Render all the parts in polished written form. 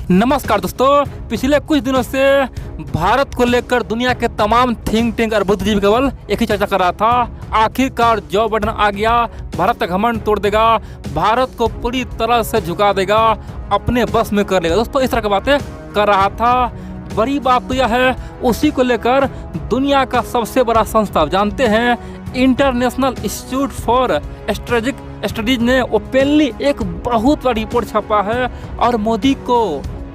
नमस्कार दोस्तों, पिछले कुछ दिनों से भारत को लेकर दुनिया के तमाम थिंक टैंक और बुद्धिजीवी केवल एक ही चर्चा कर रहा था। आखिरकार जो बाइडेन आ गया, भारत का घमंड तोड़ देगा, भारत को पूरी तरह से झुका देगा, अपने बस में कर लेगा। दोस्तों, इस तरह की बातें कर रहा था। बड़ी बात तो यह है, उसी को लेकर दुनिया का सबसे बड़ा संस्था जानते हैं, international institute for strategic studies ने ओपनली एक बहुत बड़ी रिपोर्ट छापा है और मोदी को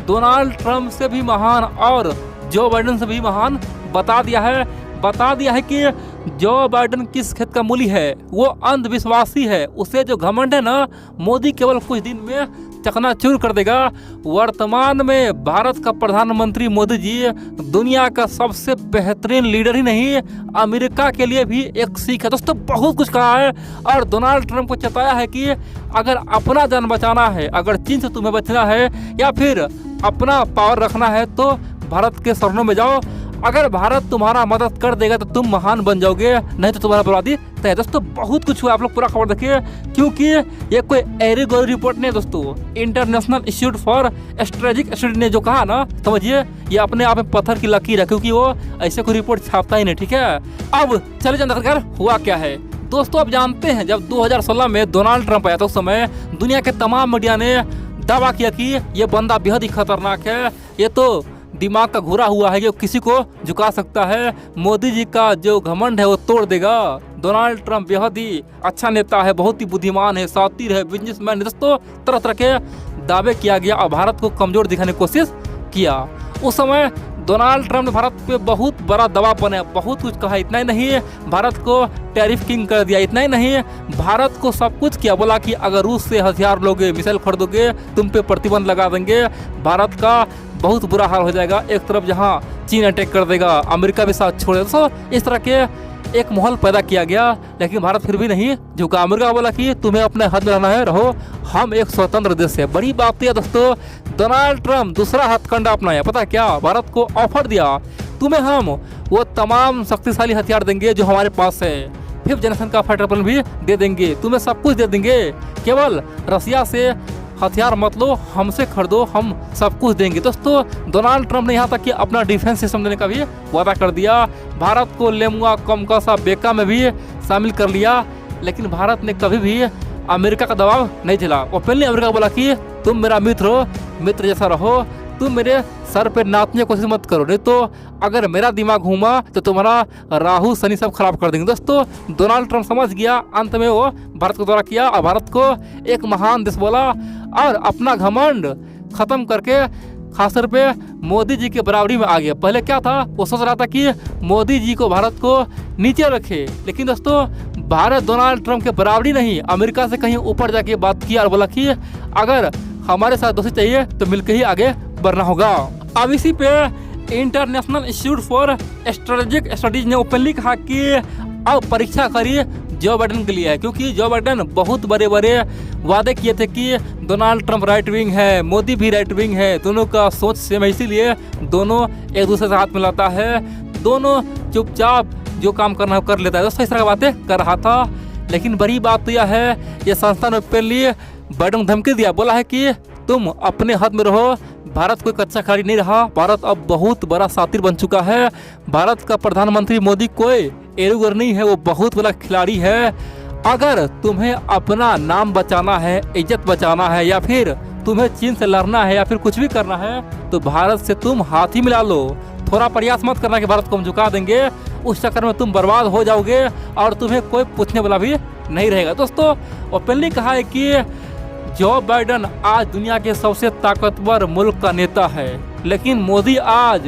डोनाल्ड ट्रंप से भी महान और जो बाइडेन से भी महान बता दिया है कि जो बाइडेन किस खेत का मूली है, वो अंधविश्वासी है। उसे जो घमंड है ना, मोदी केवल कुछ दिन में चकनाचूर कर देगा। वर्तमान में भारत का प्रधानमंत्री मोदी जी दुनिया का सबसे बेहतरीन लीडर ही नहीं, अमेरिका के लिए भी एक सीख है। दोस्तों, बहुत कुछ कहा है और डोनाल्ड ट्रंप को चेताया है कि अगर अपना जान बचाना है, अगर चीन से तुम्हें बचना है या फिर अपना पावर रखना है तो भारत के शरणों में जाओ। अगर भारत तुम्हारा मदद कर देगा तो तुम महान बन जाओगे, नहीं तो तुम्हारा बर्बादी तय। दोस्तों, बहुत कुछ हुआ, आप लोग पूरा खबर देखिए, क्योंकि ये कोई एरी गोरी रिपोर्ट नहीं है। दोस्तों, international institute for strategic study ने जो कहा ना, समझिए ये अपने आप में पत्थर की लकीर है, क्योंकि वो ऐसे कोई रिपोर्ट छापता ही नहीं। ठीक है, अब चले जानकर हुआ क्या है। दोस्तों, आप जानते हैं जब 2016 में डोनाल्ड ट्रंप आया था, उस समय दुनिया के तमाम मीडिया ने दावा किया कि ये बंदा बेहद ही खतरनाक है, ये तो दिमाग का घुरा हुआ है, ये किसी को झुका सकता है, मोदी जी का जो घमंड है वो तोड़ देगा। डोनाल्ड ट्रंप बेहद ही अच्छा नेता है, बहुत ही बुद्धिमान है, शातिर है, बिजनेसमैन है। दोस्तों, तरह तरह के दावे किया गया और भारत को कमजोर दिखाने की कोशिश किया। उस समय डोनाल्ड ट्रंप ने भारत पे बहुत बड़ा दबाव बनाया, बहुत कुछ कहा। इतना ही नहीं, भारत को टैरिफ किंग कर दिया। इतना ही नहीं, भारत को सब कुछ किया, बोला कि अगर रूस से हथियार लोगे, मिसाइल खरीदोगे, तुम पे प्रतिबंध लगा देंगे, भारत का बहुत बुरा हाल हो जाएगा। एक तरफ जहां चीन अटैक कर देगा, अमेरिका भी साथ छोड़ देगा। इस तरह के एक माहौल पैदा किया गया, लेकिन भारत फिर भी नहीं झुका। अमेरिका बोला कि तुम्हें अपने हद में रहना है, रहो, हम एक स्वतंत्र देश है। बड़ी बात है दोस्तों, डोनाल्ड ट्रंप दूसरा हथकंडा अपनाया। पता क्या, भारत को ऑफर दिया, तुम्हें हम वो तमाम शक्तिशाली हथियार देंगे जो हमारे पास है, 5th जनरेशन का फाइटर प्लेन भी दे देंगे, तुम्हें सब कुछ दे देंगे, केवल रसिया से हथियार मत लो, हमसे खरीदो, हम सब कुछ देंगे। दोस्तों, डोनाल्ड ट्रंप ने यहाँ तक कि अपना डिफेंस सिस्टम देने का भी वादा कर दिया। भारत को लेमुआ, कमकसा, बेका में भी शामिल कर लिया, लेकिन भारत ने कभी भी अमेरिका का दबाव नहीं झेला। ओपनली अमेरिका बोला कि तुम मेरा मित्र हो, मित्र जैसा रहो, तुम मेरे सर पे नाचने की कोशिश मत करो, नहीं तो अगर मेरा दिमाग घूमा तो तुम्हारा राहु शनि सब खराब कर देंगे। दोस्तों, डोनाल्ड ट्रंप समझ गया, अंत में वो भारत को दौरा किया और भारत को एक महान देश बोला और अपना घमंड खत्म करके खासतौर पे मोदी जी के बराबरी में आ गया। पहले क्या था, वो सोच रहा था कि मोदी जी को, भारत को नीचे रखे, लेकिन दोस्तों भारत डोनाल्ड ट्रंप के बराबरी नहीं, अमेरिका से कहीं ऊपर जाके बात किया और बोला कि अगर हमारे साथ दोस्ती चाहिए तो मिलकर ही आगे बढ़ना होगा। अब इसी पे international institute for strategic studies ने ओपनली कहा कि अब परीक्षा करिए जो बाइडेन के लिए है, क्योंकि जो बाइडेन बहुत बड़े बड़े वादे किए थे कि डोनाल्ड ट्रंप राइट विंग है, मोदी भी राइट विंग है, दोनों का सोच सेम है, इसीलिए दोनों एक दूसरे से हाथ मिलाता है, दोनों चुपचाप जो काम करना है कर लेता है। दोस्तों, इस तरह की बातें कर रहा था, लेकिन बड़ी बात तो यह है, ये संस्था ने ओपनली बाइडेन को धमकी दिया, बोला है कि तुम अपने हद में रहो, भारत कोई कच्चा खिलाड़ी नहीं रहा, भारत अब बहुत बड़ा शातिर बन चुका है, भारत का प्रधानमंत्री मोदी कोई एरुगर नहीं है, वो बहुत बड़ा खिलाड़ी है। अगर तुम्हें अपना नाम बचाना है, इज्जत बचाना है, या फिर तुम्हें चीन से लड़ना है, या फिर कुछ भी करना है, तो भारत से तुम हाथ ही मिला लो। थोड़ा प्रयास मत करना कि भारत को हम झुका देंगे, उस चक्कर में तुम बर्बाद हो जाओगे और तुम्हें कोई पूछने वाला भी नहीं रहेगा। दोस्तों, ओपनली कहा है कि जो बाइडेन आज दुनिया के सबसे ताकतवर मुल्क का नेता है, लेकिन मोदी आज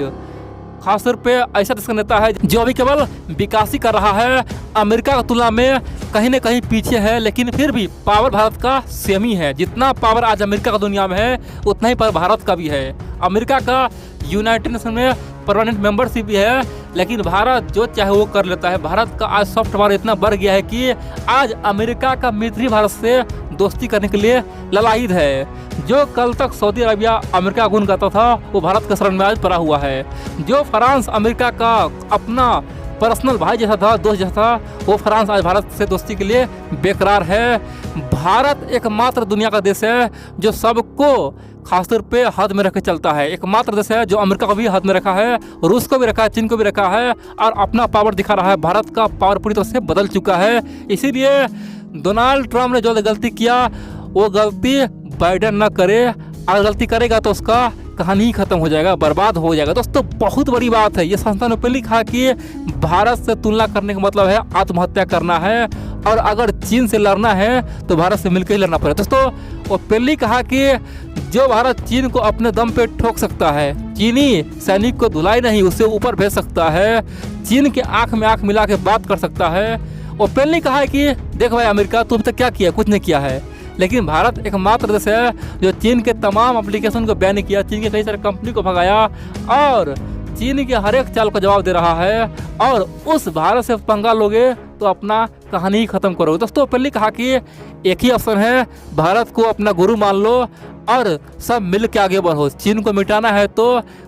खासतौर पे ऐसा देश का नेता है जो अभी केवल विकास ही कर रहा है, अमेरिका की तुलना में कहीं न कहीं पीछे है, लेकिन फिर भी पावर भारत का सेम ही है। जितना पावर आज अमेरिका का दुनिया में है, उतना ही पावर भारत का भी है। अमेरिका का यूनाइटेड नेशन में परमानेंट मेंबरशिप भी है, लेकिन भारत जो चाहे वो कर लेता है। भारत का आज सॉफ्ट पावर इतना बढ़ गया है कि आज अमेरिका का मित्र ही भारत से दोस्ती करने के लिए ललायित है। जो कल तक सऊदी अरबिया अमेरिका गुण करता था, वो भारत के शरण में आज पड़ा हुआ है। जो फ्रांस अमेरिका का अपना पर्सनल भाई जैसा था, दोस्त जैसा था, वो फ्रांस आज भारत से दोस्ती के लिए बेकरार है। भारत एकमात्र दुनिया का देश है जो सबको खासतौर पे हाथ में रख के चलता है। एकमात्र देश है जो अमेरिका को भी हाथ में रखा है, रूस को भी रखा है, चीन को भी रखा है और अपना पावर दिखा रहा है। भारत का पावर पूरी तरह से बदल चुका है। इसीलिए डोनाल्ड ट्रंप ने जो गलती किया वो गलती बाइडेन न करे। अगर गलती करेगा तो उसका कहानी ही खत्म हो जाएगा, बर्बाद हो जाएगा। दोस्तों बहुत बड़ी बात है। ये संस्था ने पहले लिखा कि भारत से तुलना करने का मतलब है आत्महत्या करना है और अगर चीन से लड़ना है तो भारत से मिलकर ही लड़ना पड़ेगा। दोस्तों वो पहले कहा कि जो भारत चीन को अपने दम पे ठोक सकता है, चीनी सैनिक को धुलाई नहीं उससे ऊपर भेज सकता है, चीन के आंख में आंख मिला के बात कर सकता है। वो पहले कहा है कि देख भाई अमेरिका तुम तक क्या किया, कुछ नहीं किया है। लेकिन भारत एकमात्र देश है जो चीन के तमाम एप्लीकेशन को बैन किया, चीन के कई सारे कंपनी को भगाया और चीन के हर एक चाल को जवाब दे रहा है। और उस भारत से पंगा लोगे तो अपना कहानी ही खत्म करोगे। दोस्तों पहले कहा कि एक ही ऑप्शन है, भारत को अपना गुरु मान लो और सब मिल के आगे बढ़ो। चीन को मिटाना है तो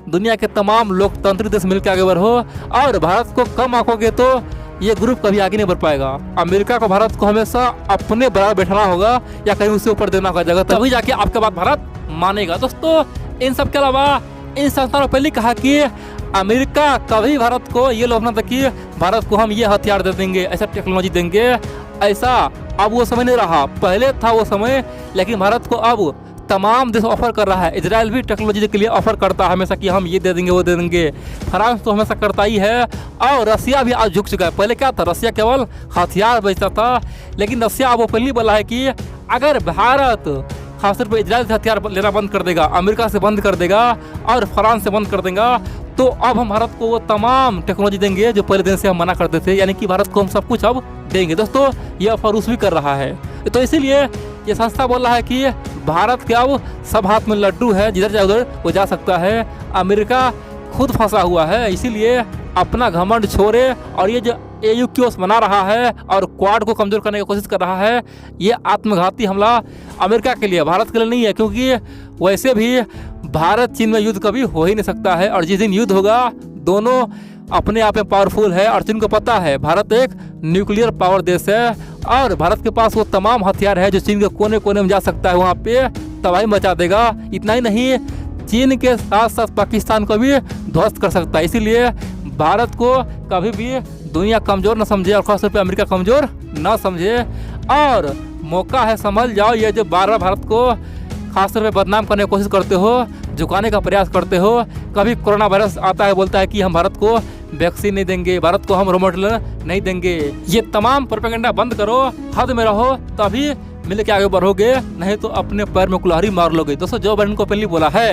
दुनिया के तमाम लोकतांत्रिक देश मिल के आगे बढ़ो और भारत को कम आंकोगे तो ये ग्रुप कभी आगे नहीं बढ़ पाएगा। अमेरिका को भारत को हमेशा अपने बराबर बैठाना होगा या कहीं उससे ऊपर देना होगा जगह, तभी जाके आपके बात भारत मानेगा। दोस्तों इन सब के अलावा इन संस्थानों ने पहले कहा कि अमेरिका कभी भारत को ये लोभना था कि भारत को हम ये हथियार दे देंगे, ऐसा टेक्नोलॉजी देंगे। ऐसा अब वो समय नहीं रहा, पहले था वो समय, लेकिन भारत को अब तमाम देश ऑफर कर रहा है। इजराइल भी टेक्नोलॉजी के लिए ऑफर करता है हमेशा कि हम ये दे देंगे वो दे देंगे। फ्रांस तो हमेशा करता ही है और रसिया भी आज झुक चुका है। पहले क्या था, रसिया केवल हथियार बेचता था, लेकिन रसिया अब वो पहले बोला है कि अगर भारत खासतौर पर इजराइल से हथियार लेना बंद कर देगा, अमेरिका से बंद कर देगा और फ्रांस से बंद कर देगा तो अब हम भारत को वो तमाम टेक्नोलॉजी देंगे जो पहले दिन से हम मना करते थे, यानी कि भारत को हम सब कुछ अब देंगे। दोस्तों ये ऑफर रूस भी कर रहा है। तो इसीलिए ये संस्था बोल रहा है कि भारत के अब सब हाथ में लड्डू है, जिधर जाए उधर वो जा सकता है। अमेरिका खुद फंसा हुआ है, इसीलिए अपना घमंड छोड़े और ये जो AUKUS बना रहा है और क्वाड को कमज़ोर करने की कोशिश कर रहा है, ये आत्मघाती हमला अमेरिका के लिए, भारत के लिए नहीं है। क्योंकि वैसे भी भारत चीन में युद्ध कभी हो ही नहीं सकता है और जिस दिन युद्ध होगा दोनों अपने आप में पावरफुल है और चीन को पता है भारत एक न्यूक्लियर पावर देश है और भारत के पास वो तमाम हथियार है जो चीन के कोने कोने में जा सकता है, वहाँ पे तबाही मचा देगा। इतना ही नहीं, चीन के साथ साथ पाकिस्तान को भी ध्वस्त कर सकता है। इसीलिए भारत को कभी भी दुनिया कमज़ोर न समझे और खासतौर पर अमेरिका कमज़ोर न समझे और मौका है समझ जाओ। ये जो बार बार भारत को खासतौर पे बदनाम करने की कोशिश करते हो, झुकाने का प्रयास करते हो, कभी कोरोना वायरस आता है बोलता है कि हम भारत को वैक्सीन नहीं देंगे, भारत को हम रॉ मटेरियल नहीं देंगे, ये तमाम प्रोपेगेंडा बंद करो, हद में रहो, तभी मिल के आगे बढ़ोगे, नहीं तो अपने पैर में कुल्हाड़ी मार लोगे। दोस्तों जो बाइडेन को पहले बोला है